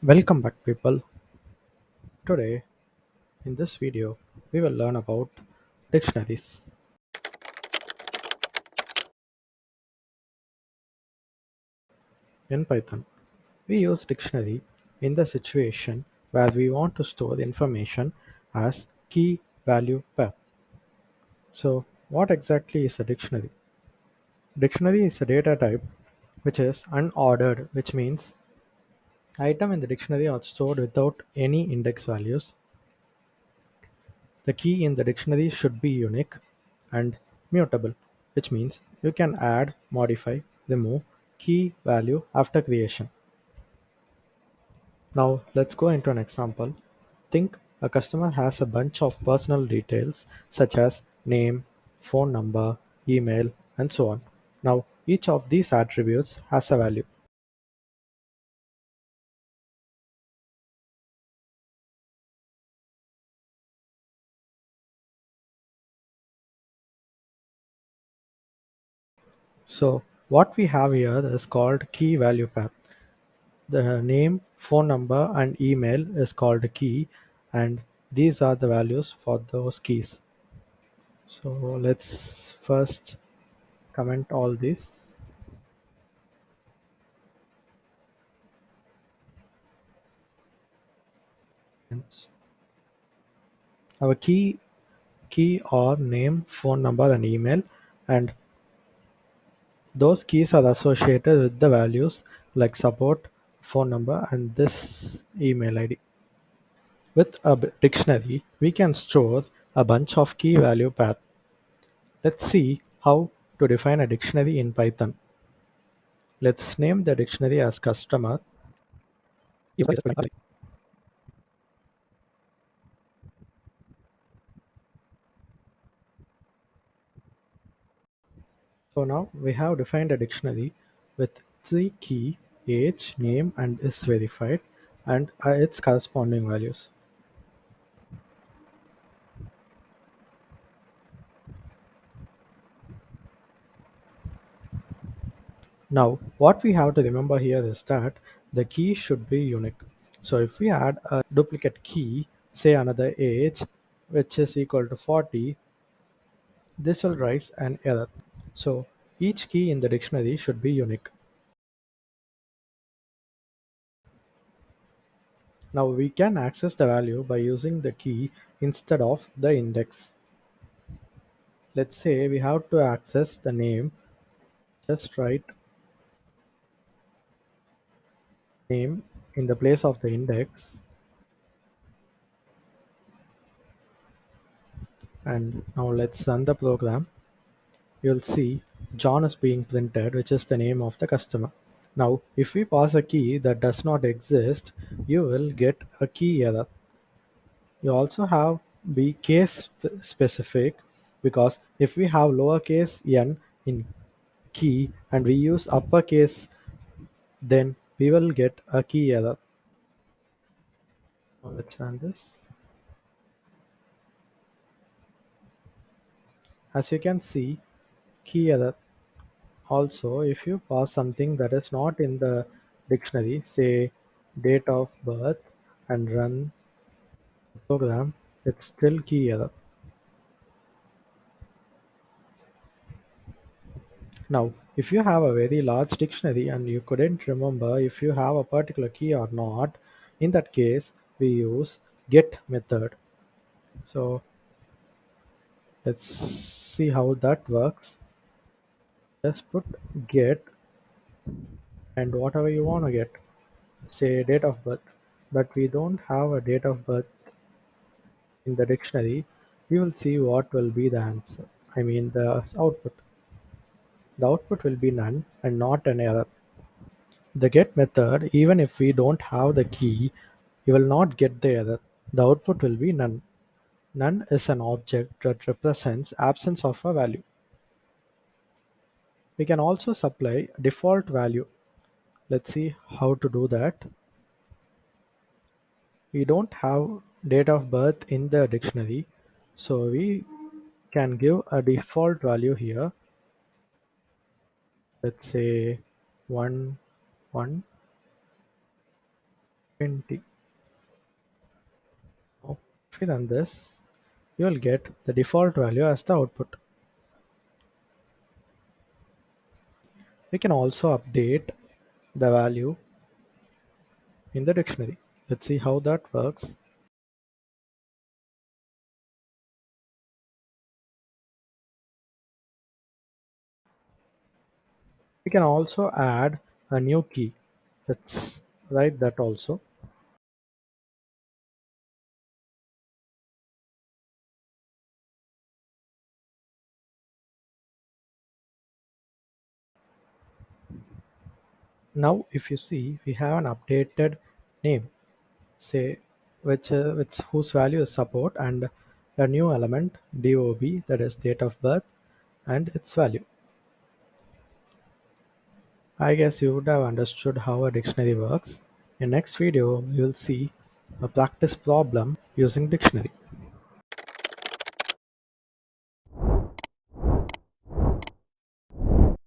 Welcome back, people. Today, in this video, we will learn about dictionaries. In Python, we use dictionary in the situation where we want to store information as key value pair. So, what exactly is a dictionary? Dictionary is a data type which is unordered, which means items in the dictionary are stored without any index values. The key in the dictionary should be unique and mutable, which means you can add, modify, remove key value after creation. Now let's go into an example. Think a customer has a bunch of personal details such as name, phone number, email, and so on. Now each of these attributes has a value. So what we have here is called key value pair. The name, phone number, and email is called a key, and these are the values for those keys. So let's first comment all these. And our key or name, phone number, and email, and those keys are associated with the values like support, phone number, and this email ID. With a dictionary, we can store a bunch of key value pair. Let's see how to define a dictionary in Python. Let's name the dictionary as customer. So now we have defined a dictionary with three key, age, name, and is verified, and its corresponding values. Now what we have to remember here is that the key should be unique. So if we add a duplicate key, say another age, which is equal to 40, this will raise an error. So each key in the dictionary should be unique. Now we can access the value by using the key instead of the index. Let's say we have to access the name, just write name in the place of the index, and now let's run the program. You'll see John is being printed, which is the name of the customer. Now if we pass a key that does not exist, you will get a key error. You also have be case specific, because if we have lowercase n in key and we use uppercase, then we will get a key error. Now let's run this. As you can see, key error. Also, if you pass something that is not in the dictionary, say date of birth, and run the program, it's still key error. Now, if you have a very large dictionary and you couldn't remember if you have a particular key or not, in that case, we use get method. So let's see how that works. Just put get and whatever you want to get, say date of birth, but we don't have a date of birth in the dictionary. We will see what will be the answer. I mean the output. The output will be none and not an error. The get method, even if we don't have the key, you will not get the error. The output will be none. None is an object that represents absence of a value. We can also supply default value. Let's see how to do that. We don't have date of birth in the dictionary, so we can give a default value here. Let's say 1 1 20. Now, if you run this, you will get the default value as the output. We can also update the value in the dictionary. Let's see how that works. We can also add a new key. Let's write that also. Now, if you see, we have an updated name, say, which whose value is support, and a new element dob, that is date of birth, and its value. I guess you would have understood how a dictionary works. In next video, we will see a practice problem using dictionary.